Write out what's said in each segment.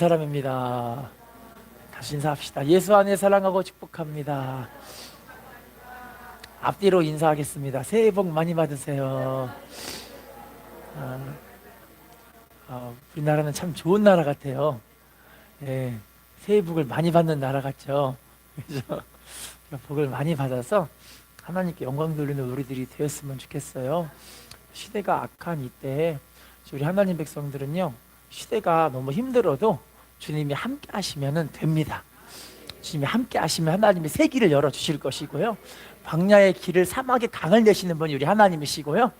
사람입니다. 다시 인사합시다. 예수 안에 사랑하고 축복합니다. 앞뒤로 인사하겠습니다. 새해 복 많이 받으세요. 우리나라는 참 좋은 나라 같아요. 예, 새해 복을 많이 받는 나라 같죠. 그래서 복을 많이 받아서 하나님께 영광 돌리는 우리들이 되었으면 좋겠어요. 시대가 악한 이때 우리 하나님 백성들은요, 시대가 너무 힘들어도 주님이 함께 하시면 됩니다. 주님이 함께 하시면 하나님이 새 길을 열어주실 것이고요, 광야의 길을, 사막의 강을 내시는 분이 우리 하나님이시고요,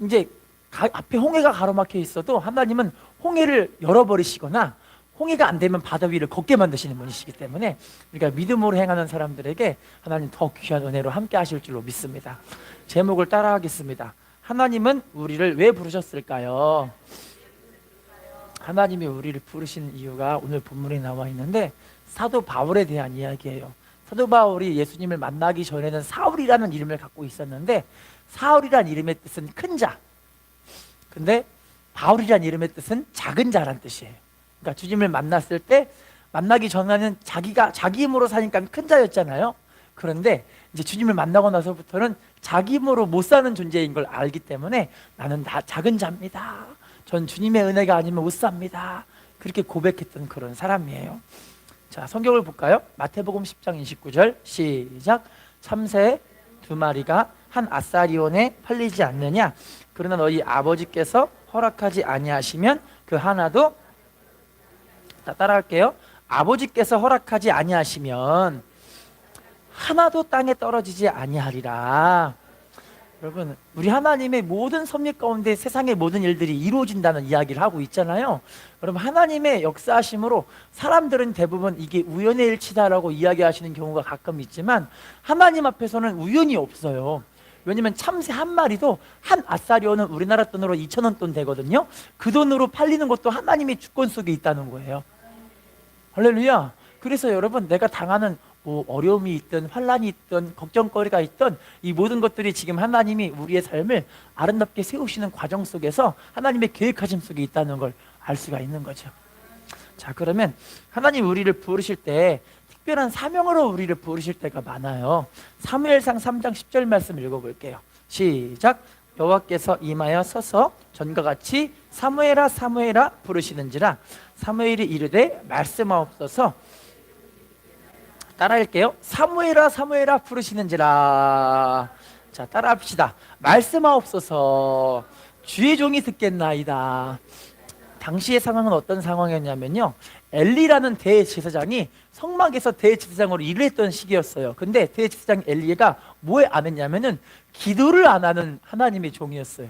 이제 앞에 홍해가 가로막혀 있어도 하나님은 홍해를 열어버리시거나 홍해가 안 되면 바다 위를 걷게 만드시는 분이시기 때문에 우리가 믿음으로 행하는 사람들에게 하나님 더 귀한 은혜로 함께 하실 줄로 믿습니다. 제목을 따라하겠습니다. 하나님은 우리를 왜 부르셨을까요? 하나님이 우리를 부르신 이유가 오늘 본문에 나와 있는데, 사도 바울에 대한 이야기예요. 사도 바울이 예수님을 만나기 전에는 사울이라는 이름을 갖고 있었는데, 사울이라는 이름의 뜻은 큰 자, 근데 바울이라는 이름의 뜻은 작은 자란 뜻이에요. 그러니까 주님을 만났을 때, 만나기 전에는 자기 힘으로 사니까 큰 자였잖아요. 그런데 이제 주님을 만나고 나서부터는 자기 힘으로 못 사는 존재인 걸 알기 때문에 나는 다 작은 자입니다, 전 주님의 은혜가 아니면 못 삽니다, 그렇게 고백했던 그런 사람이에요. 자, 성경을 볼까요? 마태복음 10장 29절 시작. 참새 두 마리가 한 아사리온에 팔리지 않느냐? 그러나 너희 아버지께서 허락하지 아니하시면 그 하나도, 자, 따라할게요. 아버지께서 허락하지 아니하시면 하나도 땅에 떨어지지 아니하리라. 여러분, 우리 하나님의 모든 섭리 가운데 세상의 모든 일들이 이루어진다는 이야기를 하고 있잖아요. 여러분, 하나님의 역사하심으로 사람들은 대부분 이게 우연의 일치다라고 이야기하시는 경우가 가끔 있지만, 하나님 앞에서는 우연이 없어요. 왜냐면 참새 한 마리도 한 아사리온은 우리나라 돈으로 2,000원 돈 되거든요. 그 돈으로 팔리는 것도 하나님의 주권 속에 있다는 거예요. 할렐루야. 그래서 여러분, 내가 당하는 어려움이 있든 환란이 있든 걱정거리가 있든 이 모든 것들이 지금 하나님이 우리의 삶을 아름답게 세우시는 과정 속에서 하나님의 계획하심 속에 있다는 걸 알 수가 있는 거죠. 자, 그러면 하나님 우리를 부르실 때 특별한 사명으로 우리를 부르실 때가 많아요. 사무엘상 3장 10절 말씀 읽어볼게요. 시작. 여호와께서 임하여 서서 전과 같이 사무엘아 사무엘아 부르시는지라. 사무엘이 이르되 말씀하옵소서. 따라할게요. 사무엘아 사무엘아 부르시는지라. 자, 따라합시다. 말씀하옵소서. 주의 종이 듣겠나이다. 당시의 상황은 어떤 상황이었냐면요, 엘리라는 대제사장이 성막에서 대제사장으로 일을 했던 시기였어요. 근데 대제사장 엘리가 뭐에 안 했냐면은 기도를 안 하는 하나님의 종이었어요.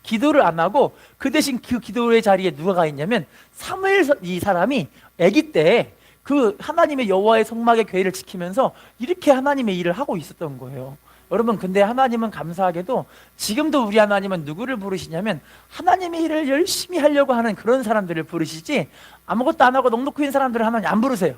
기도를 안 하고 그 대신 그 기도의 자리에 누가 가 있냐면 사무엘, 이 사람이 아기 때 그 하나님의 여호와의 성막의 궤를 지키면서 이렇게 하나님의 일을 하고 있었던 거예요. 여러분, 근데 하나님은 감사하게도 지금도 우리 하나님은 누구를 부르시냐면 하나님의 일을 열심히 하려고 하는 그런 사람들을 부르시지, 아무것도 안 하고 넋놓고 있는 사람들을 하나님 안 부르세요.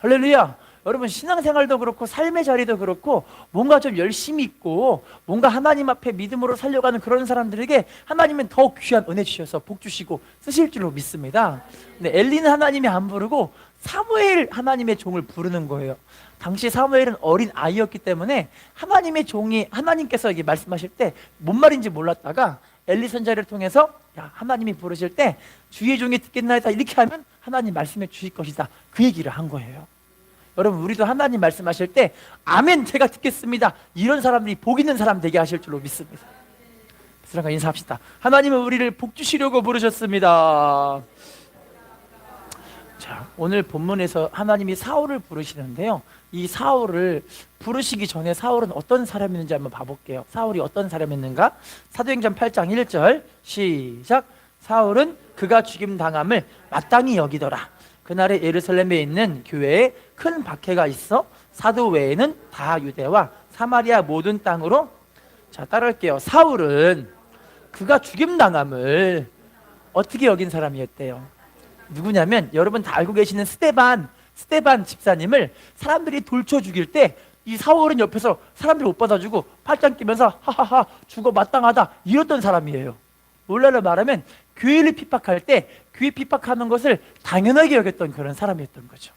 할렐루야. 여러분, 신앙생활도 그렇고 삶의 자리도 그렇고 뭔가 좀 열심히 있고 뭔가 하나님 앞에 믿음으로 살려가는 그런 사람들에게 하나님은 더 귀한 은혜 주셔서 복 주시고 쓰실 줄로 믿습니다. 근데 엘리는 하나님이 안 부르고 사무엘 하나님의 종을 부르는 거예요. 당시 사무엘은 어린 아이였기 때문에 하나님의 종이, 하나님께서 이게 말씀하실 때 뭔 말인지 몰랐다가 엘리 선자를 통해서 야, 하나님이 부르실 때 주의 종이 듣겠나이다 이렇게 하면 하나님 말씀해 주실 것이다, 그 얘기를 한 거예요. 여러분, 우리도 하나님 말씀하실 때 아멘 제가 듣겠습니다, 이런 사람들이 복 있는 사람 되게 하실 줄로 믿습니다. 사랑과 인사합시다. 하나님은 우리를 복 주시려고 부르셨습니다. 자, 오늘 본문에서 하나님이 사울을 부르시는데요, 이 사울을 부르시기 전에 사울은 어떤 사람이었는지 한번 봐볼게요. 사울이 어떤 사람이었는가? 사도행전 8장 1절 시작. 사울은 그가 죽임당함을 마땅히 여기더라. 그날에 예루살렘에 있는 교회에 큰 박해가 있어 사도 외에는 다 유대와 사마리아 모든 땅으로, 자, 따라할게요. 사울은 그가 죽임당함을 어떻게 여긴 사람이었대요? 누구냐면 여러분 다 알고 계시는 스데반 집사님을 사람들이 돌쳐 죽일 때 이 사울은 옆에서 사람들 못 받아주고 팔짱 끼면서 하하하 죽어 마땅하다 이랬던 사람이에요. 원래로 말하면 교회를 핍박할 때 교회 핍박하는 것을 당연하게 여겼던 그런 사람이었던 거죠.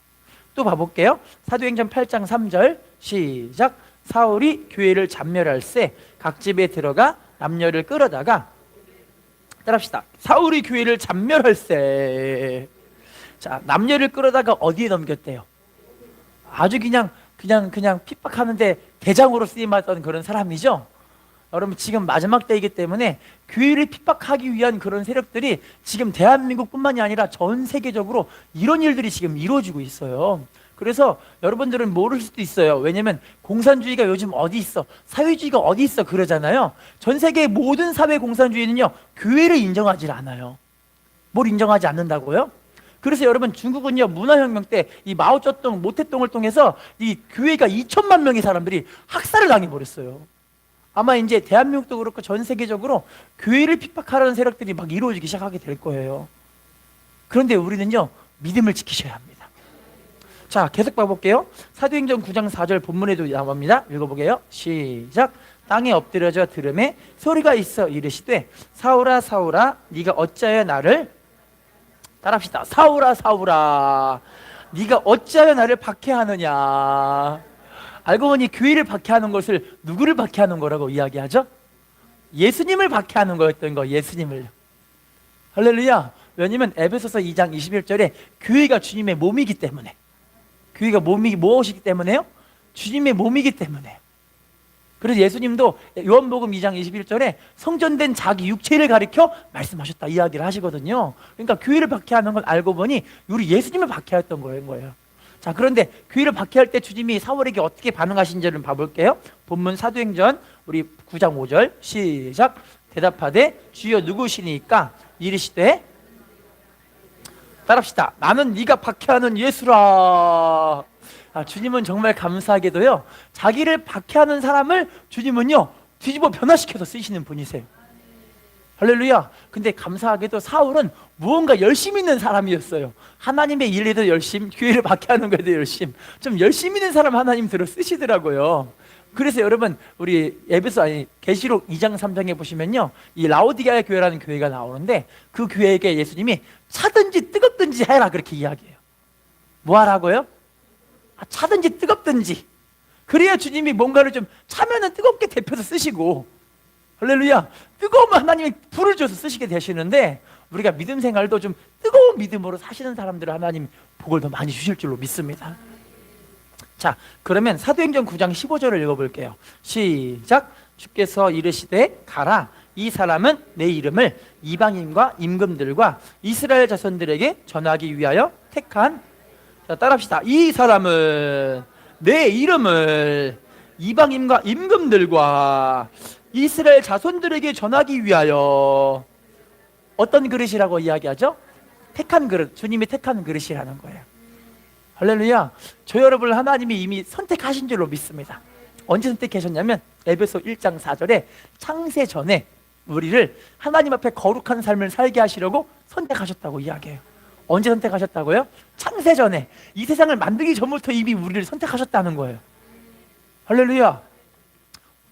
또 봐볼게요. 사도행전 8장 3절 시작. 사울이 교회를 잔멸할세 각 집에 들어가 남녀를 끌어다가, 따라합시다. 사울이 교회를 잔멸할세. 자, 남녀를 끌어다가 어디에 넘겼대요? 아주 그냥 핍박하는데 대장으로 쓰임받던 그런 사람이죠. 여러분, 지금 마지막 때이기 때문에 교회를 핍박하기 위한 그런 세력들이 지금 대한민국뿐만이 아니라 전 세계적으로 이런 일들이 지금 이루어지고 있어요. 그래서 여러분들은 모를 수도 있어요. 왜냐면 공산주의가 요즘 어디 있어, 사회주의가 어디 있어 그러잖아요. 전 세계의 모든 사회 공산주의는요, 교회를 인정하지 않아요. 뭘 인정하지 않는다고요? 그래서 여러분, 중국은요, 문화혁명 때 이 마오쩌둥, 모태똥을 통해서 이 교회가 2천만 명의 사람들이 학살을 당해버렸어요. 아마 이제 대한민국도 그렇고 전 세계적으로 교회를 핍박하려는 세력들이 막 이루어지기 시작하게 될 거예요. 그런데 우리는요, 믿음을 지키셔야 합니다. 자, 계속 봐볼게요. 사도행전 9장 4절 본문에도 나옵니다. 읽어보게요. 시작. 땅에 엎드려져 들음에 소리가 있어 이르시되 사울아 사울아 네가 어찌하여 나를, 따라합시다. 사울아 사울아 네가 어찌하여 나를 박해하느냐. 알고 보니 교회를 박해하는 것을 누구를 박해하는 거라고 이야기하죠? 예수님을 박해하는 거였던 거, 예수님을. 할렐루야. 왜냐면 에베소서 2장 21절에 교회가 주님의 몸이기 때문에, 교회가 몸이 무엇이기 때문에요? 주님의 몸이기 때문에. 그래서 예수님도 요한복음 2장 21절에 성전된 자기 육체를 가리켜 말씀하셨다 이야기를 하시거든요. 그러니까 교회를 박해하는 건 알고 보니 우리 예수님을 박해했던 거예요. 자, 그런데 교회를 박해할 때 주님이 사울에게 어떻게 반응하신지를 봐볼게요. 본문 사도행전 우리 9장 5절 시작. 대답하되 주여 누구시니까 이르시되, 따라합시다. 나는 네가 박해하는 예수라. 주님은 정말 감사하게도요, 자기를 박해하는 사람을 주님은요 뒤집어 변화시켜서 쓰시는 분이세요. 할렐루야. 근데 감사하게도 사울은 무언가 열심 있는 사람이었어요. 하나님의 일에도 열심, 교회를 박해하는 것에도 열심, 좀 열심 있는 사람 하나님 들어 쓰시더라고요. 그래서 여러분, 우리 계시록 2장 3장에 보시면요, 이 라오디게아 교회라는 교회가 나오는데 그 교회에게 예수님이 차든지 뜨겁든지 해라 그렇게 이야기해요. 뭐 하라고요? 차든지 뜨겁든지. 그래야 주님이 뭔가를 좀 차면은 뜨겁게 데펴서 쓰시고, 할렐루야, 뜨거우면 하나님이 불을 줘서 쓰시게 되시는데, 우리가 믿음 생활도 좀 뜨거운 믿음으로 사시는 사람들을 하나님 복을 더 많이 주실 줄로 믿습니다. 자, 그러면 사도행전 9장 15절을 읽어볼게요. 시작. 주께서 이르시되 가라. 이 사람은 내 이름을 이방인과 임금들과 이스라엘 자손들에게 전하기 위하여 택한, 자, 따라합시다. 이 사람은 내 이름을 이방인과 임금들과 이스라엘 자손들에게 전하기 위하여, 어떤 그릇이라고 이야기하죠? 택한 그릇, 주님이 택한 그릇이라는 거예요. 할렐루야. 저 여러분을 하나님이 이미 선택하신 줄로 믿습니다. 언제 선택하셨냐면 에베소 1장 4절에 창세 전에 우리를 하나님 앞에 거룩한 삶을 살게 하시려고 선택하셨다고 이야기해요. 언제 선택하셨다고요? 창세 전에, 이 세상을 만들기 전부터 이미 우리를 선택하셨다는 거예요. 할렐루야.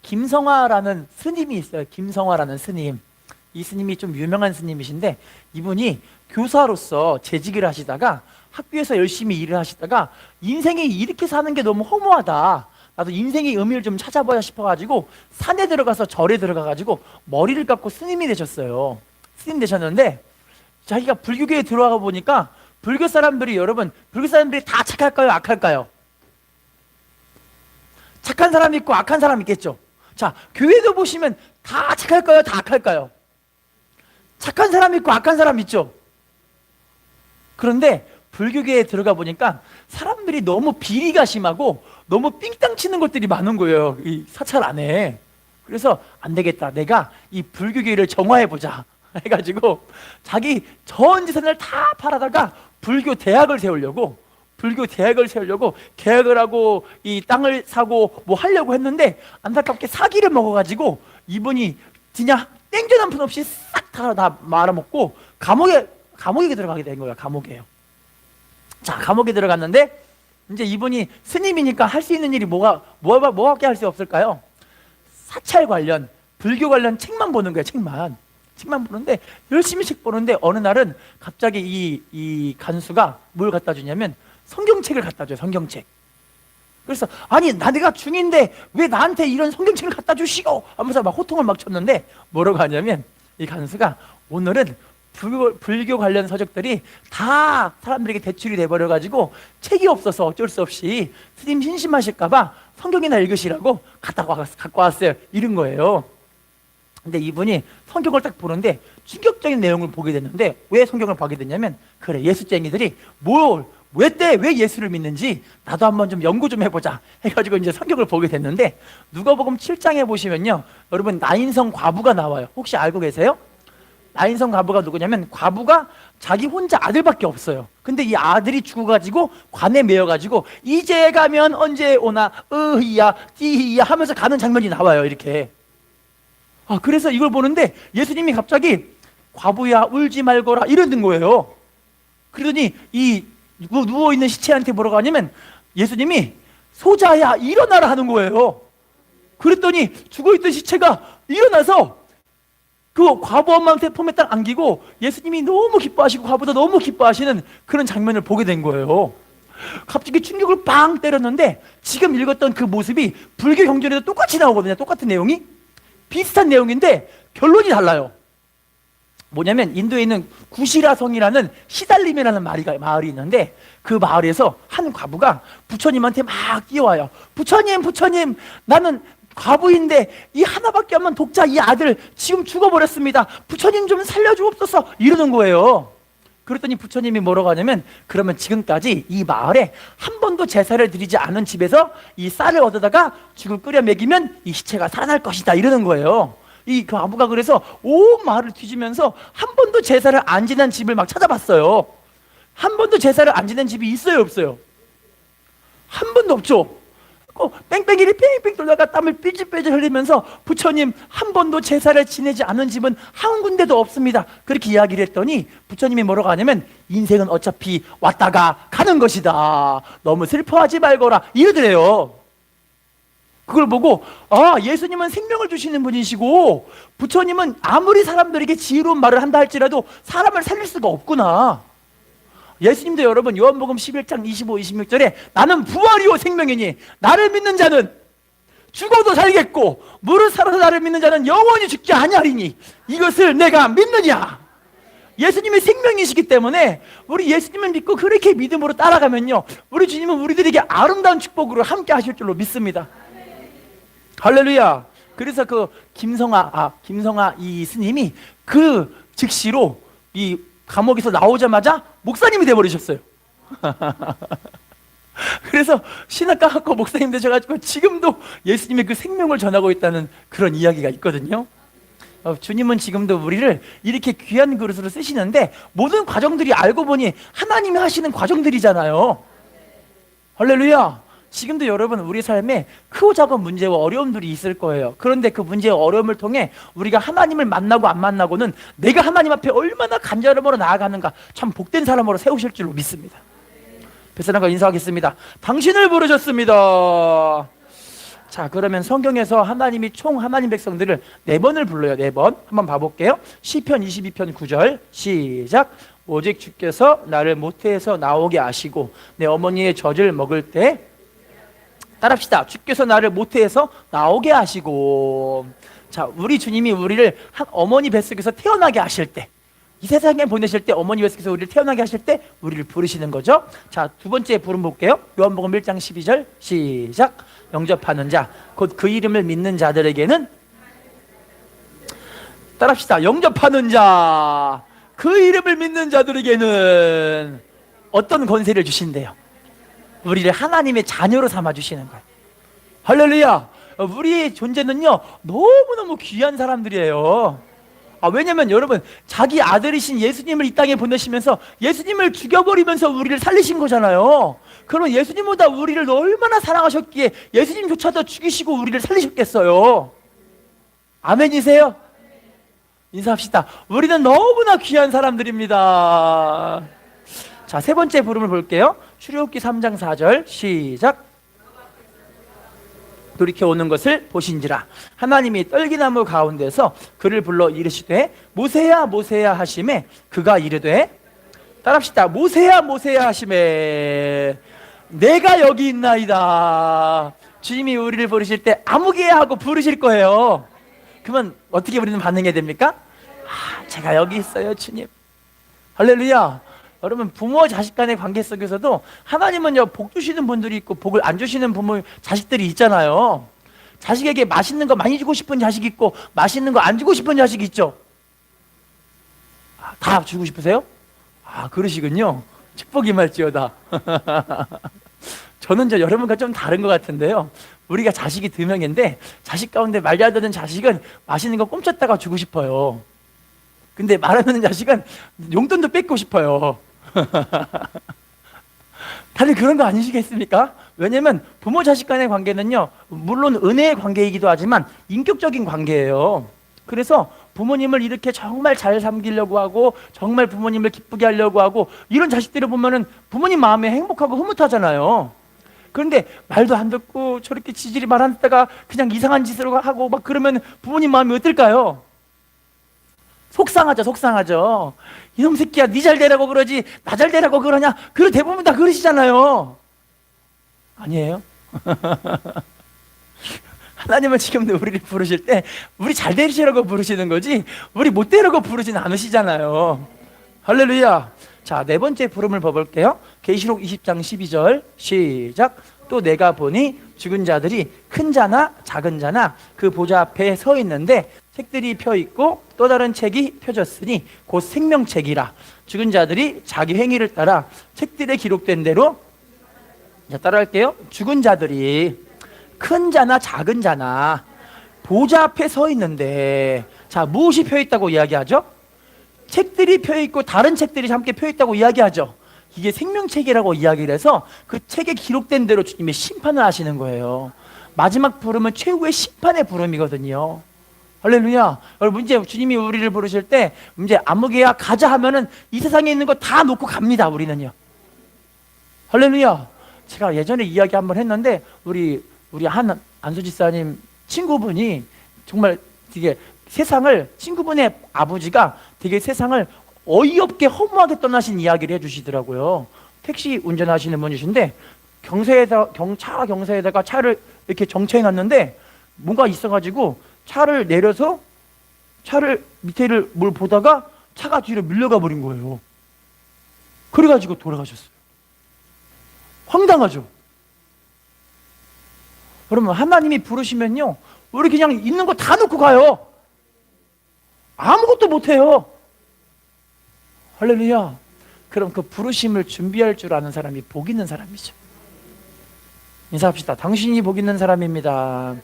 김성화라는 스님이 있어요. 김성화라는 스님. 이 스님이 좀 유명한 스님이신데, 이분이 교사로서 재직을 하시다가 학교에서 열심히 일을 하시다가 인생이 이렇게 사는 게 너무 허무하다, 나도 인생의 의미를 좀 찾아봐야 싶어가지고 산에 들어가서 절에 들어가가지고 머리를 깎고 스님이 되셨어요. 스님 되셨는데 자기가 불교계에 들어가 보니까 불교 사람들이, 여러분, 불교 사람들이 다 착할까요? 악할까요? 착한 사람이 있고 악한 사람이 있겠죠. 자, 교회도 보시면 다 착할까요? 다 악할까요? 착한 사람이 있고 악한 사람이 있죠. 그런데 불교계에 들어가 보니까 사람들이 너무 비리가 심하고 너무 삥땅 치는 것들이 많은 거예요, 이 사찰 안에. 그래서 안 되겠다, 내가 이 불교계를 정화해보자 해가지고 자기 전 재산을 다 팔아다가 불교 대학을 세우려고 계약을 하고 이 땅을 사고 뭐 하려고 했는데, 안타깝게 사기를 먹어가지고 이분이 그냥 땡전 한 푼 없이 싹 다 말아먹고 감옥에 들어가게 된 거예요. 감옥에요. 자, 감옥에 들어갔는데 이제 이분이 스님이니까 할 수 있는 일이 뭐밖에 할 수 없을까요? 사찰 관련, 불교 관련 책만 보는 거예요. 책만 보는데 열심히 책 보는데 어느 날은 갑자기 이 간수가 뭘 갖다 주냐면 성경책을 갖다 줘요. 성경책. 그래서 아니 내가 중인데 왜 나한테 이런 성경책을 갖다 주시고 하면서 막 호통을 막 쳤는데 뭐라고 하냐면 이 간수가 오늘은 불교 관련 서적들이 다 사람들에게 대출이 돼버려가지고 책이 없어서 어쩔 수 없이 스님 심심하실까봐 성경이나 읽으시라고 갖고 왔어요. 이런 거예요. 근데 이분이 성경을 딱 보는데 충격적인 내용을 보게 됐는데 왜 성경을 보게 됐냐면 그래 예수쟁이들이 왜 예수를 믿는지 나도 한번 좀 연구 좀 해보자 해가지고 이제 성경을 보게 됐는데 누가복음 7장에 보시면요 여러분 나인성 과부가 나와요. 혹시 알고 계세요? 나인성 과부가 누구냐면 과부가 자기 혼자 아들밖에 없어요. 근데 이 아들이 죽어가지고 관에 매여가지고 이제 가면 언제 오나 으히야 띠히야 하면서 가는 장면이 나와요. 이렇게. 그래서 이걸 보는데 예수님이 갑자기 과부야 울지 말거라 이러는 거예요. 그러더니 이 누워있는 시체한테 뭐라고 하냐면 예수님이 소자야 일어나라 하는 거예요. 그랬더니 죽어있던 시체가 일어나서 그 과부 엄마한테 폼에 딱 안기고 예수님이 너무 기뻐하시고 과부도 너무 기뻐하시는 그런 장면을 보게 된 거예요. 갑자기 충격을 빵 때렸는데 지금 읽었던 그 모습이 불교 경전에도 똑같이 나오거든요. 똑같은 내용이 비슷한 내용인데 결론이 달라요. 뭐냐면 인도에 있는 구시라성이라는 시달림이라는 마을이 있는데 그 마을에서 한 과부가 부처님한테 막 뛰어와요. 부처님 나는 과부인데 이 하나밖에 없는 독자 이 아들 지금 죽어버렸습니다. 부처님 좀 살려주옵소서 이러는 거예요. 그랬더니 부처님이 뭐라고 하냐면 그러면 지금까지 이 마을에 한 번도 제사를 드리지 않은 집에서 이 쌀을 얻어다가 죽을 끓여 먹이면 이 시체가 살아날 것이다 이러는 거예요. 이 과부가 그래서 온 마을을 뒤지면서 한 번도 제사를 안 지낸 집을 막 찾아봤어요. 한 번도 제사를 안 지낸 집이 있어요 없어요? 한 번도 없죠. 뺑뺑이를 뺑뺑 돌다가 땀을 삐질삐질 흘리면서 부처님 한 번도 제사를 지내지 않은 집은 한 군데도 없습니다 그렇게 이야기를 했더니 부처님이 뭐라고 하냐면 인생은 어차피 왔다가 가는 것이다 너무 슬퍼하지 말거라 이러더래요. 그걸 보고 예수님은 생명을 주시는 분이시고 부처님은 아무리 사람들에게 지혜로운 말을 한다 할지라도 사람을 살릴 수가 없구나. 예수님도 여러분 요한복음 11장 25, 26절에 나는 부활이요 생명이니 나를 믿는 자는 죽어도 살겠고 무릇 살아서 나를 믿는 자는 영원히 죽지 아니하리니 이것을 내가 믿느냐. 예수님이 생명이시기 때문에 우리 예수님을 믿고 그렇게 믿음으로 따라가면요 우리 주님은 우리들에게 아름다운 축복으로 함께 하실 줄로 믿습니다. 할렐루야. 그래서 그 김성아 이 스님이 그 즉시로 이 감옥에서 나오자마자 목사님이 돼버리셨어요. 그래서 신학 가갖고 목사님 되셔가지고 지금도 예수님의 그 생명을 전하고 있다는 그런 이야기가 있거든요. 주님은 지금도 우리를 이렇게 귀한 그릇으로 쓰시는데 모든 과정들이 알고 보니 하나님이 하시는 과정들이잖아요. 할렐루야. 지금도 여러분 우리 삶에 크고 작은 문제와 어려움들이 있을 거예요. 그런데 그 문제와 어려움을 통해 우리가 하나님을 만나고 안 만나고는 내가 하나님 앞에 얼마나 간절함으로 나아가는가 참 복된 사람으로 세우실 줄로 믿습니다. 뱃사람과 인사하겠습니다. 당신을 부르셨습니다. 자, 그러면 성경에서 하나님이 총 하나님 백성들을 4번을 불러요. 4번 한번 봐볼게요. 시편 22편 9절 시작. 오직 주께서 나를 모태에서 나오게 하시고 내 어머니의 젖을 먹을 때 따라합시다. 주께서 나를 모태에서 나오게 하시고. 자, 우리 주님이 우리를 한 어머니 뱃속에서 태어나게 하실 때, 이 세상에 보내실 때 어머니 뱃속에서 우리를 태어나게 하실 때 우리를 부르시는 거죠. 자, 두 번째 부름 볼게요. 요한복음 1장 12절 시작. 영접하는 자 곧 그 이름을 믿는 자들에게는 따라합시다. 영접하는 자 그 이름을 믿는 자들에게는 어떤 권세를 주신대요? 우리를 하나님의 자녀로 삼아주시는 거예요. 할렐루야. 우리의 존재는요 너무너무 귀한 사람들이에요. 왜냐면 여러분 자기 아들이신 예수님을 이 땅에 보내시면서 예수님을 죽여버리면서 우리를 살리신 거잖아요. 그러면 예수님보다 우리를 얼마나 사랑하셨기에 예수님조차도 죽이시고 우리를 살리셨겠어요. 아멘이세요? 인사합시다. 우리는 너무나 귀한 사람들입니다. 자, 세 번째 부름을 볼게요. 출애굽기 3장 4절 시작. 돌이켜오는 것을 보신지라. 하나님이 떨기나무 가운데서 그를 불러 이르시되 모세야 모세야 하심에 그가 이르되, 따라합시다. 모세야 모세야 하심에 내가 여기 있나이다. 주님이 우리를 부르실 때 아무개야 하고 부르실 거예요. 그러면 어떻게 우리는 반응해야 됩니까? 제가 여기 있어요 주님. 할렐루야. 여러분, 부모 자식 간의 관계 속에서도 하나님은요, 복 주시는 분들이 있고 복을 안 주시는 부모 자식들이 있잖아요. 자식에게 맛있는 거 많이 주고 싶은 자식이 있고 맛있는 거 안 주고 싶은 자식이 있죠. 다 주고 싶으세요? 그러시군요. 축복이 말지어다. 저는 여러분과 좀 다른 것 같은데요, 우리가 자식이 2명인데 자식 가운데 말 잘 듣는 자식은 맛있는 거 꼼쳤다가 주고 싶어요. 근데 말 안 듣는 자식은 용돈도 뺏고 싶어요. 다들 그런 거 아니시겠습니까? 왜냐면 부모 자식 간의 관계는요, 물론 은혜의 관계이기도 하지만 인격적인 관계예요. 그래서 부모님을 이렇게 정말 잘 섬기려고 하고 정말 부모님을 기쁘게 하려고 하고 이런 자식들을 보면은 부모님 마음에 행복하고 흐뭇하잖아요. 그런데 말도 안 듣고 저렇게 지질이 말 안 듣다가 그냥 이상한 짓을 하고 막 그러면 부모님 마음이 어떨까요? 속상하죠, 속상하죠. 이놈 새끼야, 네 잘 되라고 그러지 나 잘 되라고 그러냐? 대부분 다 그러시잖아요. 아니에요? 하나님은 지금도 우리를 부르실 때 우리 잘 되시라고 부르시는 거지 우리 못 되라고 부르진 않으시잖아요. 할렐루야. 자, 4번째 부름을 봐볼게요. 계시록 20장 12절 시작. 또 내가 보니 죽은 자들이 큰 자나 작은 자나 그 보좌 앞에 서 있는데 책들이 펴 있고 또 다른 책이 펴졌으니 곧 생명책이라. 죽은 자들이 자기 행위를 따라 책들에 기록된 대로, 자, 따라할게요. 죽은 자들이 큰 자나 작은 자나 보좌 앞에 서 있는데, 자, 무엇이 펴 있다고 이야기하죠? 책들이 펴 있고 다른 책들이 함께 펴 있다고 이야기하죠. 이게 생명책이라고 이야기를 해서 그 책에 기록된 대로 주님이 심판을 하시는 거예요. 마지막 부름은 최후의 심판의 부름이거든요. 할렐루야. 여러분, 이제 주님이 우리를 부르실 때 이제 아무개야 가자 하면은 이 세상에 있는 거 다 놓고 갑니다. 우리는요. 할렐루야. 제가 예전에 이야기 한번 했는데 우리 한 안수지사님 친구분이 정말 되게 세상을, 친구분의 아버지가 되게 세상을 어이없게 허무하게 떠나신 이야기를 해주시더라고요. 택시 운전하시는 분이신데 차 경사에다가 차를 이렇게 정차해놨는데 뭔가 있어가지고 차를 내려서 차를 밑에를 뭘 보다가 차가 뒤로 밀려가 버린 거예요. 그래가지고 돌아가셨어요. 황당하죠? 여러분, 하나님이 부르시면요, 우리 그냥 있는 거 다 놓고 가요. 아무것도 못해요. 할렐루야. 그럼 그 부르심을 준비할 줄 아는 사람이 복 있는 사람이죠. 인사합시다. 당신이 복 있는 사람입니다.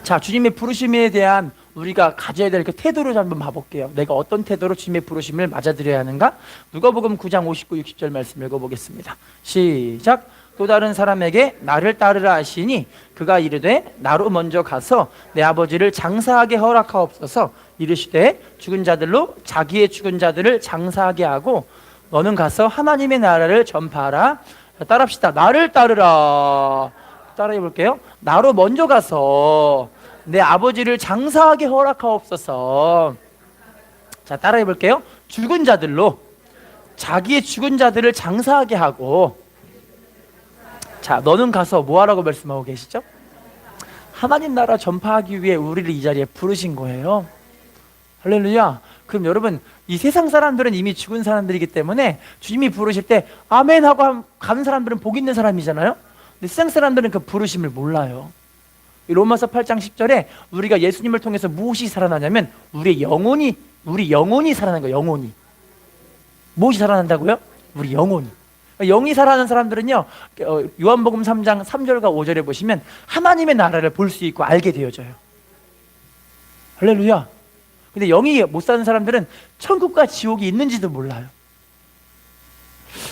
자, 주님의 부르심에 대한 우리가 가져야 될 그 태도를 한번 봐볼게요. 내가 어떤 태도로 주님의 부르심을 맞아들여야 하는가? 누가복음 9장 59, 60절 말씀 읽어보겠습니다. 시작. 또 다른 사람에게 나를 따르라 하시니 그가 이르되 나로 먼저 가서 내 아버지를 장사하게 허락하옵소서. 이르시되 죽은 자들로 자기의 죽은 자들을 장사하게 하고 너는 가서 하나님의 나라를 전파하라. 따라합시다. 나를 따르라. 따라해 볼게요. 나로 먼저 가서 내 아버지를 장사하게 허락하옵소서. 자, 따라해 볼게요. 죽은 자들로 자기의 죽은 자들을 장사하게 하고, 자, 너는 가서 뭐 하라고 말씀하고 계시죠? 하나님 나라 전파하기 위해 우리를 이 자리에 부르신 거예요. 할렐루야. 그럼 여러분, 이 세상 사람들은 이미 죽은 사람들이기 때문에 주님이 부르실 때 아멘 하고 가는 사람들은 복 있는 사람이잖아요. 근데 세상 사람들은 그 부르심을 몰라요. 로마서 8장 10절에 우리가 예수님을 통해서 무엇이 살아나냐면 우리 영혼이 살아나는 거예요. 영혼이. 무엇이 살아난다고요? 우리 영혼이. 영이 살아나는 사람들은요, 요한복음 3장 3절과 5절에 보시면 하나님의 나라를 볼 수 있고 알게 되어져요. 할렐루야. 근데 영이 못 사는 사람들은 천국과 지옥이 있는지도 몰라요.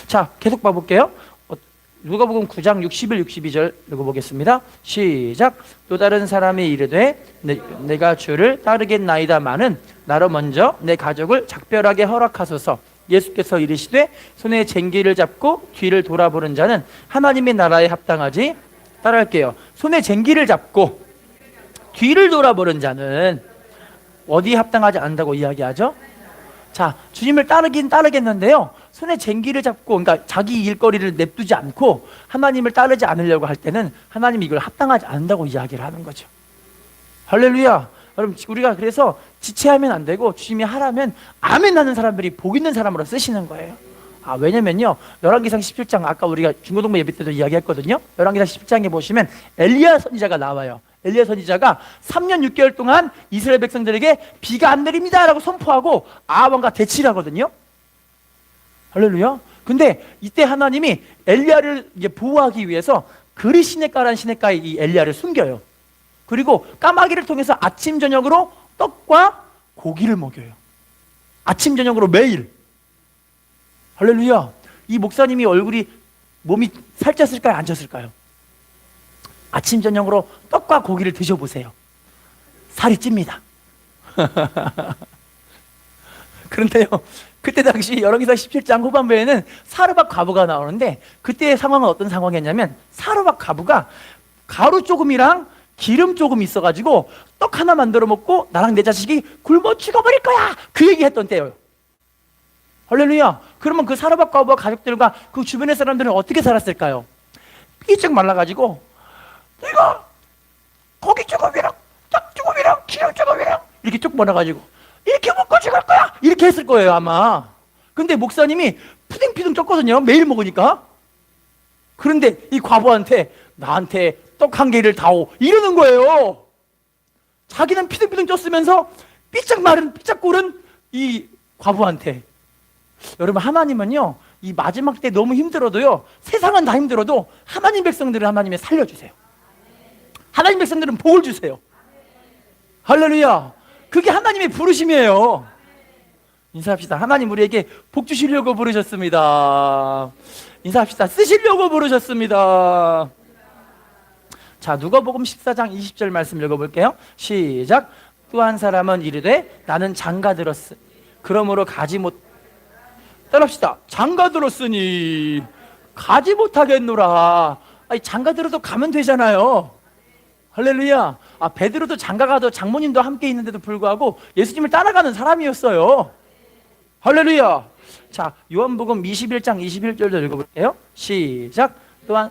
자, 계속 봐볼게요. 누가복음 9장 61, 62절 읽어보겠습니다. 시작. 또 다른 사람이 이르되 내가 주를 따르겠나이다마는 나로 먼저 내 가족을 작별하게 허락하소서. 예수께서 이르시되 손에 쟁기를 잡고 뒤를 돌아보는 자는 하나님의 나라에 합당하지 따라할게요. 손에 쟁기를 잡고 뒤를 돌아보는 자는 어디에 합당하지 않는다고 이야기하죠? 자, 주님을 따르긴 따르겠는데요, 손에 쟁기를 잡고, 그러니까 자기 일거리를 냅두지 않고 하나님을 따르지 않으려고 할 때는 하나님이 이걸 합당하지 않는다고 이야기를 하는 거죠. 할렐루야. 여러분, 우리가 그래서 지체하면 안 되고 주님이 하라면 아멘 하는 사람들이 복 있는 사람으로 쓰시는 거예요. 왜냐면요, 열왕기상 17장, 아까 우리가 중고등부 예배 때도 이야기했거든요. 열왕기상 17장에 보시면 엘리야 선지자가 나와요. 엘리야 선지자가 3년 6개월 동안 이스라엘 백성들에게 비가 안 내립니다 라고 선포하고 아합 왕과 대치를 하거든요. 할렐루야. 근데 이때 하나님이 엘리야를 이제 보호하기 위해서 그리 시냇가라는 시냇가에 이 엘리야를 숨겨요. 그리고 까마귀를 통해서 아침 저녁으로 떡과 고기를 먹여요. 아침 저녁으로 매일. 할렐루야. 이 목사님이 몸이 살쪘을까요, 안 쪘을까요? 아침 저녁으로 떡과 고기를 드셔보세요. 살이 찝니다. 그런데요, 그때 당시 열왕기상 17장 후반부에는 사르밧 과부가 나오는데, 그때의 상황은 어떤 상황이었냐면, 사르밧 과부가 가루 조금이랑 기름 조금 있어가지고 떡 하나 만들어 먹고 나랑 내 자식이 굶어 죽어버릴 거야, 그 얘기했던 때예요. 할렐루야. 그러면 그 사르밧 과부와 가족들과 그 주변의 사람들은 어떻게 살았을까요? 삐쩍 말라가지고 내가 고기 조금이랑 떡 조금이랑 기름 조금이랑 이렇게 쭉 말아가지고 이렇게 먹고 죽을 거야, 이렇게 했을 거예요 아마. 근데 목사님이 푸딩푸딩 쪘거든요, 매일 먹으니까. 그런데 이 과부한테 나한테 떡 한 개를 다오 이러는 거예요. 자기는 피둥피둥 쪘으면서 삐쩍 마른 삐쩍 꿇은 이 과부한테. 여러분, 하나님은요, 이 마지막 때 너무 힘들어도요, 세상은 다 힘들어도 하나님 백성들을 하나님이 살려주세요. 하나님 백성들은 복을 주세요. 할렐루야. 그게 하나님의 부르심이에요. 인사합시다. 하나님 우리에게 복 주시려고 부르셨습니다. 인사합시다. 쓰시려고 부르셨습니다. 자, 누가복음 14장 20절 말씀 읽어볼게요. 시작. 또 한 사람은 이르되 나는 장가 들었으니 그러므로 가지 못. 따라합시다. 장가 들었으니 가지 못하겠노라. 장가 들어도 가면 되잖아요. 할렐루야. 베드로도 장가 가도 장모님도 함께 있는데도 불구하고 예수님을 따라가는 사람이었어요. 할렐루야. 자, 요한복음 21장 21절도 읽어볼게요. 시작. 또한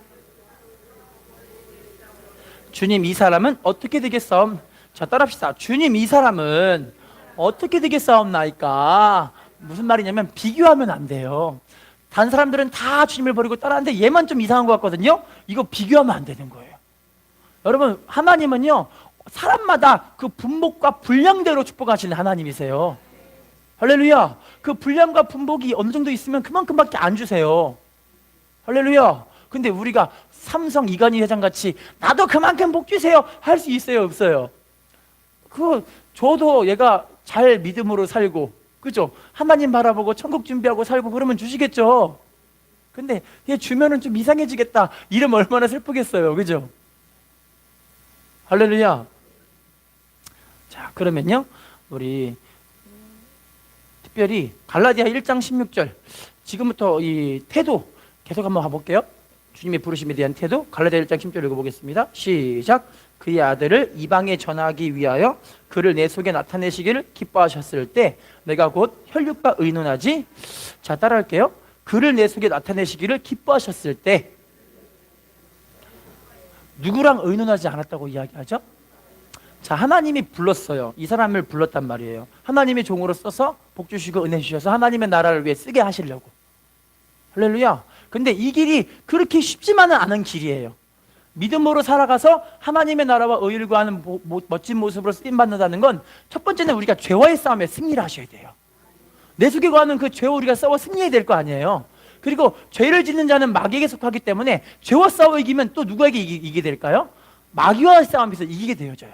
주님, 이 사람은 어떻게 되겠사옵? 자, 따라합시다. 주님, 이 사람은 어떻게 되겠사옵나이까? 무슨 말이냐면 비교하면 안 돼요. 다른 사람들은 다 주님을 버리고 따라하는데 얘만 좀 이상한 것 같거든요. 이거 비교하면 안 되는 거예요. 여러분, 하나님은요, 사람마다 그 분복과 분량대로 축복하시는 하나님이세요. 할렐루야. 그 분량과 분복이 어느 정도 있으면 그만큼밖에 안 주세요. 할렐루야. 근데 우리가 삼성 이건희 회장같이 나도 그만큼 복 주세요 할 수 있어요, 없어요? 저도 얘가 잘 믿음으로 살고, 그죠? 하나님 바라보고 천국 준비하고 살고 그러면 주시겠죠. 근데 얘 주면은 좀 이상해지겠다 이러면 얼마나 슬프겠어요, 그죠? 할렐루야. 자, 그러면요, 우리 특별히 갈라디아 1장 16절, 지금부터 이 태도 계속 한번 가볼게요. 주님의 부르심에 대한 태도, 갈라디아 1장 16절 읽어보겠습니다. 시작. 그의 아들을 이방에 전하기 위하여 그를 내 속에 나타내시기를 기뻐하셨을 때 내가 곧 혈육과 의논하지. 자, 따라할게요. 그를 내 속에 나타내시기를 기뻐하셨을 때 누구랑 의논하지 않았다고 이야기하죠? 자, 하나님이 불렀어요. 이 사람을 불렀단 말이에요. 하나님의 종으로 써서 복 주시고 은혜 주셔서 하나님의 나라를 위해 쓰게 하시려고. 할렐루야. 근데 이 길이 그렇게 쉽지만은 않은 길이에요. 믿음으로 살아가서 하나님의 나라와 의를 구하는 멋진 모습으로 쓰임받는다는 건 첫 번째는 우리가 죄와의 싸움에 승리를 하셔야 돼요. 내 속에 거하는 그 죄와 우리가 싸워 승리해야 될 거 아니에요. 그리고 죄를 짓는 자는 마귀에게 속하기 때문에 죄와 싸워 이기면 또 누구에게 이기게 될까요? 마귀와의 싸움에서 이기게 되어져요.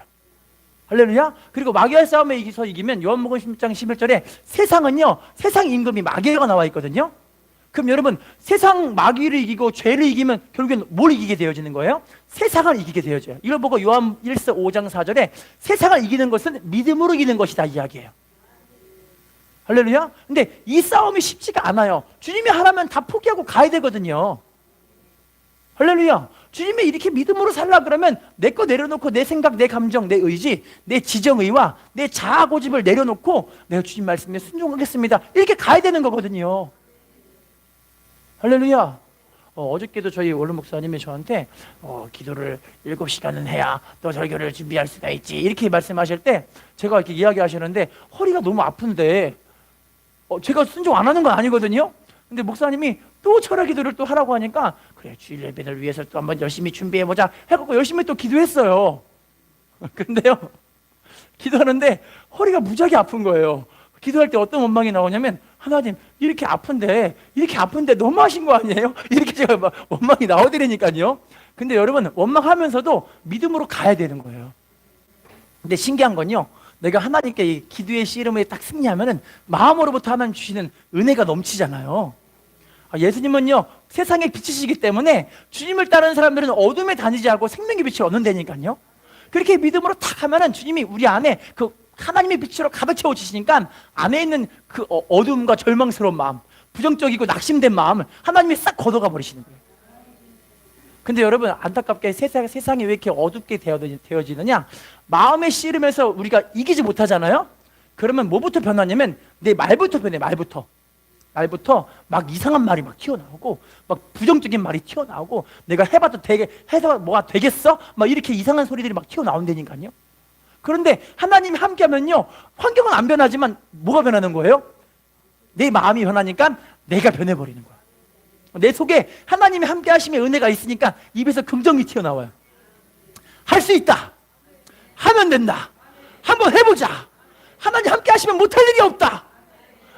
할렐루야. 그리고 마귀와의 싸움에 이기면 요한복음 10장 11절에 세상은요, 세상 임금이 마귀가 나와 있거든요. 그럼 여러분, 세상 마귀를 이기고 죄를 이기면 결국엔 뭘 이기게 되어지는 거예요? 세상을 이기게 되어져요. 이걸 보고 요한 1서 5장 4절에 세상을 이기는 것은 믿음으로 이기는 것이다 이야기해요. 할렐루야. 근데 이 싸움이 쉽지가 않아요. 주님이 하라면 다 포기하고 가야 되거든요. 할렐루야. 주님이 이렇게 믿음으로 살라 그러면 내 거 내려놓고 내 생각, 내 감정, 내 의지, 내 지정의와 내 자아 고집을 내려놓고 내가 주님 말씀에 순종하겠습니다, 이렇게 가야 되는 거거든요. 할렐루야. 어저께도 저희 원로 목사님이 저한테 기도를 7시간은 해야 또 설교를 준비할 수가 있지, 이렇게 말씀하실 때 제가 이렇게 이야기하시는데 허리가 너무 아픈데 제가 순종 안 하는 건 아니거든요. 근데 목사님이 또 철학 기도를 또 하라고 하니까 그래, 주일 예배를 위해서 또 한번 열심히 준비해보자 해갖고 열심히 또 기도했어요. 근데요, 기도하는데 허리가 무지하게 아픈 거예요. 기도할 때 어떤 원망이 나오냐면, 하나님 이렇게 아픈데 너무하신 거 아니에요? 이렇게 제가 막 원망이 나오더라니까요. 근데 여러분, 원망하면서도 믿음으로 가야 되는 거예요. 근데 신기한 건요, 내가 하나님께 이 기도의 씨름에 딱 승리하면은 마음으로부터 하나님 주시는 은혜가 넘치잖아요. 예수님은요, 세상의 빛이시기 때문에 주님을 따르는 사람들은 어둠에 다니지 않고 생명의 빛을 얻는다니까요. 그렇게 믿음으로 탁 하면은 주님이 우리 안에 그 하나님의 빛으로 가득 채워주시니까 안에 있는 그 어둠과 절망스러운 마음, 부정적이고 낙심된 마음을 하나님이 싹 걷어가 버리시는 거예요. 근데 여러분, 안타깝게 세상이 왜 이렇게 어둡게 되어지느냐? 마음의 씨름에서 우리가 이기지 못하잖아요. 그러면 뭐부터 변하냐면 내 말부터 변해. 말부터 막 이상한 말이 막 튀어나오고, 막 부정적인 말이 튀어나오고, 내가 해서 뭐가 되겠어? 막 이렇게 이상한 소리들이 막 튀어나온다니까요. 그런데 하나님이 함께하면요, 환경은 안 변하지만 뭐가 변하는 거예요? 내 마음이 변하니까 내가 변해버리는 거야. 내 속에 하나님이 함께 하심의 은혜가 있으니까 입에서 긍정이 튀어나와요. 할 수 있다, 하면 된다, 한번 해보자, 하나님 함께 하시면 못할 일이 없다,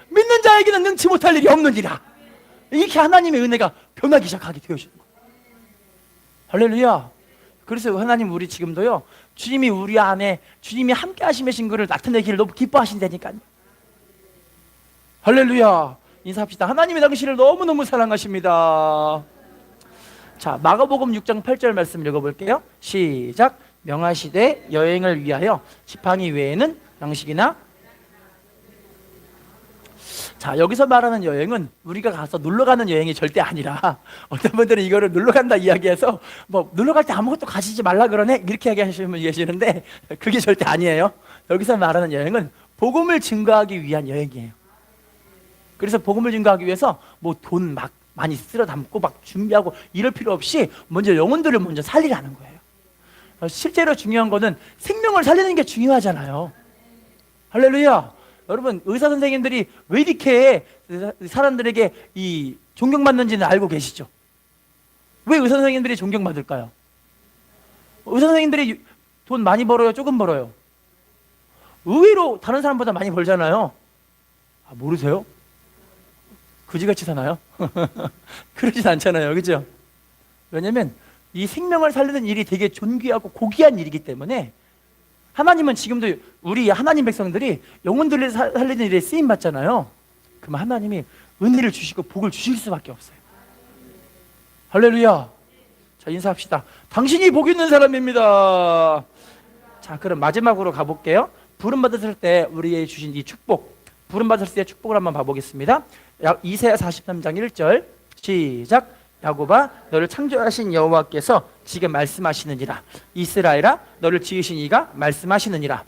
믿는 자에게는 능치 못할 일이 없느니라. 이렇게 하나님의 은혜가 변하기 시작하게 되어지는 거예요. 할렐루야. 그래서 하나님, 우리 지금도요, 주님이 우리 안에 주님이 함께 하시는 것을 나타내기를 너무 기뻐하신다니까요. 할렐루야. 인사합시다. 하나님이 당신을 너무너무 사랑하십니다. 자, 마가복음 6장 8절 말씀 읽어볼게요. 시작. 명하시되 여행을 위하여 지팡이 외에는 양식이나. 자, 여기서 말하는 여행은 우리가 가서 놀러 가는 여행이 절대 아니라, 어떤 분들은 이거를 놀러 간다 이야기해서 뭐 놀러 갈 때 아무것도 가지지 말라 그러네, 이렇게 얘기하시는 분이 계시는데 그게 절대 아니에요. 여기서 말하는 여행은 복음을 증거하기 위한 여행이에요. 그래서 복음을 증거하기 위해서 뭐 돈 막 많이 쓸어 담고 막 준비하고 이럴 필요 없이 먼저 영혼들을 먼저 살리라는 거예요. 실제로 중요한 거는 생명을 살리는 게 중요하잖아요. 할렐루야. 여러분, 의사 선생님들이 왜 이렇게 사람들에게 이 존경받는지는 알고 계시죠? 왜 의사 선생님들이 존경받을까요? 의사 선생님들이 돈 많이 벌어요, 조금 벌어요? 의외로 다른 사람보다 많이 벌잖아요. 모르세요? 그지같이 사나요? 그러진 않잖아요, 그죠? 왜냐면 이 생명을 살리는 일이 되게 존귀하고 고귀한 일이기 때문에, 하나님은 지금도 우리 하나님 백성들이 영혼들을 살리는 일에 쓰임 받잖아요. 그럼 하나님이 은혜를 주시고 복을 주실 수밖에 없어요. 할렐루야. 자, 인사합시다. 당신이 복 있는 사람입니다. 자, 그럼 마지막으로 가볼게요. 부름 받았을 때 우리에게 주신 이 축복, 부름 받았을 때 축복을 한번 봐보겠습니다. 이사야 43장 1절 시작. 야곱아, 너를 창조하신 여호와께서 지금 말씀하시느니라. 이스라엘아, 너를 지으신 이가 말씀하시느니라.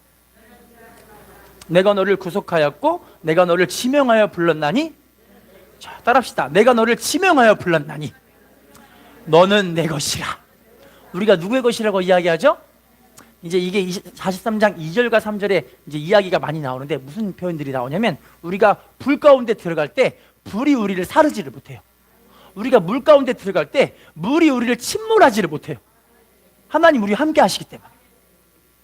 내가 너를 구속하였고 내가 너를 지명하여 불렀나니. 자, 따라합시다. 내가 너를 지명하여 불렀나니 너는 내 것이라. 우리가 누구의 것이라고 이야기하죠? 이제 이게 43장 2절과 3절에 이제 이야기가 많이 나오는데, 무슨 표현들이 나오냐면, 우리가 불 가운데 들어갈 때 불이 우리를 사르지를 못해요. 우리가 물 가운데 들어갈 때 물이 우리를 침몰하지를 못해요. 하나님 우리 함께 하시기 때문에.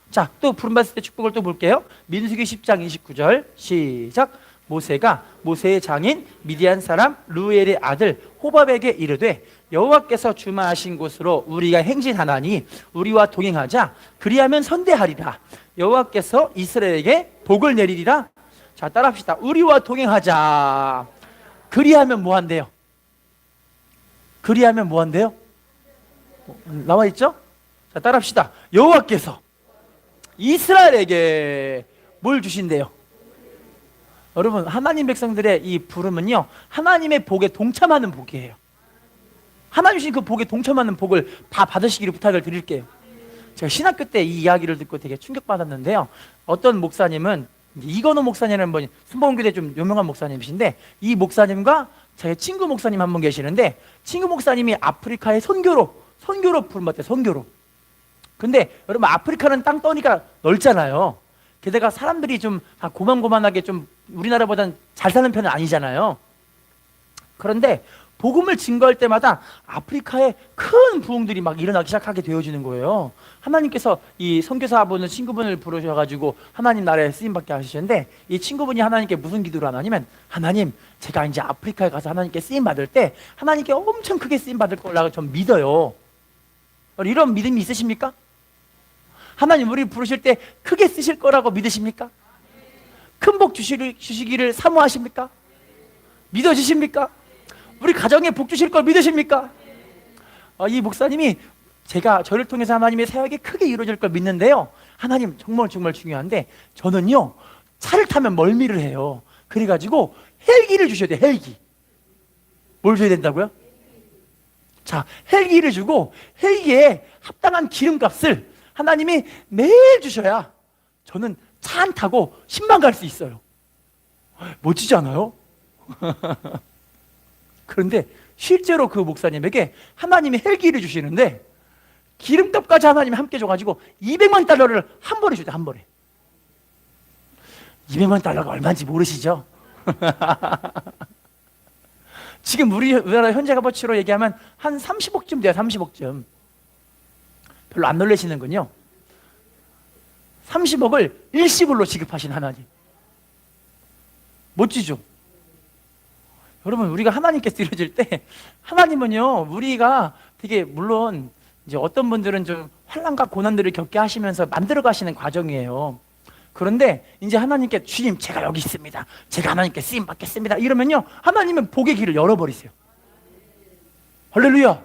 자, 또 부름받을 때 축복을 또 볼게요. 민수기 10장 29절 시작. 모세가 모세의 장인 미디안 사람 루엘의 아들 호밥에게 이르되, 여호와께서 주마하신 곳으로 우리가 행진하나니 우리와 동행하자. 그리하면 선대하리라. 여호와께서 이스라엘에게 복을 내리리라. 자, 따라합시다. 우리와 동행하자. 그리하면 뭐 한대요? 그리하면 뭐 한대요? 나와 있죠? 자, 따라합시다. 여호와께서 이스라엘에게 뭘 주신대요? 여러분, 하나님 백성들의 이 부름은요, 하나님의 복에 동참하는 복이에요. 하나님 주신 그 복에 동참하는 복을 다 받으시기를 부탁을 드릴게요. 제가 신학교 때 이 이야기를 듣고 되게 충격받았는데요. 어떤 목사님은 이건호 목사님은 순복음교대 좀 유명한 목사님이신데, 이 목사님과 제 친구 목사님 한 분 계시는데, 친구 목사님이 아프리카에 선교로 부름받대. 선교로. 근데 여러분, 아프리카는 땅덩이가 넓잖아요. 게다가 사람들이 좀 고만고만하게 좀 우리나라보다는 잘 사는 편은 아니잖아요. 그런데 복음을 증거할 때마다 아프리카에 큰 부흥들이 막 일어나기 시작하게 되어지는 거예요. 하나님께서 이 선교사분을, 친구분을 부르셔가지고 하나님 나라에 쓰임받게 하시는데, 이 친구분이 하나님께 무슨 기도를 하냐면, 하나님, 제가 이제 아프리카에 가서 하나님께 쓰임받을 때 하나님께 엄청 크게 쓰임받을 거라고 좀 믿어요. 이런 믿음이 있으십니까? 하나님 우리 부르실 때 크게 쓰실 거라고 믿으십니까? 큰 복 주시기를 사모하십니까? 믿어지십니까? 우리 가정에 복 주실 걸 믿으십니까? 이 목사님이 저를 통해서 하나님의 사역이 크게 이루어질 걸 믿는데요, 하나님 정말 중요한데, 저는요 차를 타면 멀미를 해요. 그래가지고 헬기를 주셔야 돼요. 헬기. 뭘 줘야 된다고요? 자, 헬기를 주고 헬기에 합당한 기름값을 하나님이 매일 주셔야 저는 차 안 타고 10만 갈 수 있어요. 멋지지 않아요? 그런데 실제로 그 목사님에게 하나님이 헬기를 주시는데, 기름값까지 하나님이 함께 줘가지고 200만 달러를 한 번에 주대. 한 번에. 200만 달러가 얼마인지 모르시죠? 지금 우리나라 현재 값어치로 얘기하면 한 30억쯤 돼요. 30억쯤. 별로 안 놀라시는군요. 30억을 일시불로 지급하신 하나님. 멋지죠? 여러분, 우리가 하나님께 드려질 때, 하나님은요 우리가 되게, 물론 이제 어떤 분들은 좀 환난과 고난들을 겪게 하시면서 만들어 가시는 과정이에요. 그런데 이제 하나님께, 주님 제가 여기 있습니다, 제가 하나님께 쓰임 받겠습니다, 이러면요 하나님은 복의 길을 열어버리세요. 할렐루야.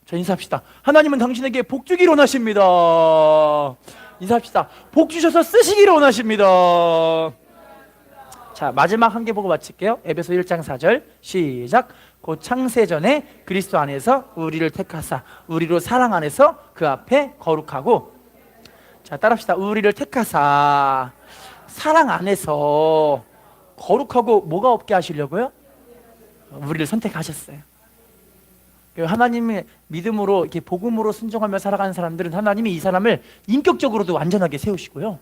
자, 인사합시다. 하나님은 당신에게 복 주기를 원하십니다. 인사합시다. 복 주셔서 쓰시기를 원하십니다. 자, 마지막 한 개 보고 마칠게요. 에베소 1장 4절 시작. 곧 창세전에 그리스도 안에서 우리를 택하사 우리로 사랑 안에서 그 앞에 거룩하고. 자, 따라합시다. 우리를 택하사 사랑 안에서 거룩하고 뭐가 없게 하시려고요? 우리를 선택하셨어요. 하나님의 믿음으로 이렇게 복음으로 순종하며 살아가는 사람들은 하나님이 이 사람을 인격적으로도 완전하게 세우시고요,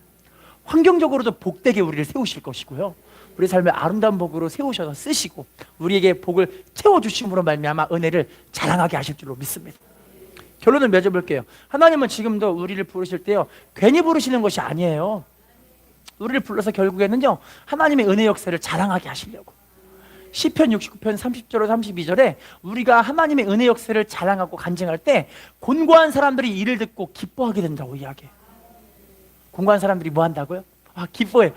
환경적으로도 복되게 우리를 세우실 것이고요, 우리 삶을 아름다운 복으로 세우셔서 쓰시고 우리에게 복을 채워주심으로 말미암아 은혜를 자랑하게 하실 줄로 믿습니다. 결론을 맺어볼게요. 하나님은 지금도 우리를 부르실 때요 괜히 부르시는 것이 아니에요. 우리를 불러서 결국에는요 하나님의 은혜 역사를 자랑하게 하시려고. 시편 69편 30절로 32절에 우리가 하나님의 은혜 역사를 자랑하고 간증할 때 곤고한 사람들이 이를 듣고 기뻐하게 된다고 이야기해요. 곤고한 사람들이 뭐 한다고요? 기뻐해.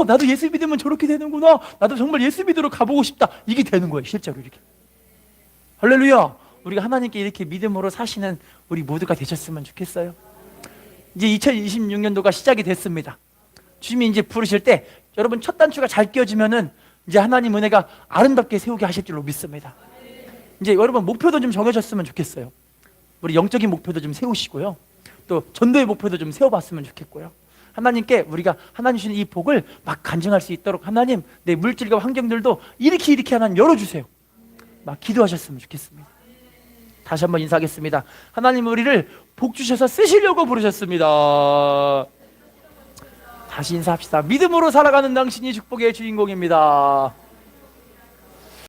나도 예수 믿으면 저렇게 되는구나, 나도 정말 예수 믿으러 가보고 싶다, 이게 되는 거예요. 실제로 이렇게. 할렐루야. 우리가 하나님께 이렇게 믿음으로 사시는 우리 모두가 되셨으면 좋겠어요. 이제 2026년도가 시작이 됐습니다. 주님이 이제 부르실 때 여러분 첫 단추가 잘 끼워지면은 이제 하나님 은혜가 아름답게 세우게 하실 줄로 믿습니다. 이제 여러분 목표도 좀 정해졌으면 좋겠어요. 우리 영적인 목표도 좀 세우시고요, 또 전도의 목표도 좀 세워봤으면 좋겠고요. 하나님께 우리가 하나님 주시는 이 복을 막 간증할 수 있도록 하나님 내 물질과 환경들도 이렇게 하나님 열어주세요, 막 기도하셨으면 좋겠습니다. 다시 한번 인사하겠습니다. 하나님 우리를 복 주셔서 쓰시려고 부르셨습니다. 다시 인사합시다. 믿음으로 살아가는 당신이 축복의 주인공입니다.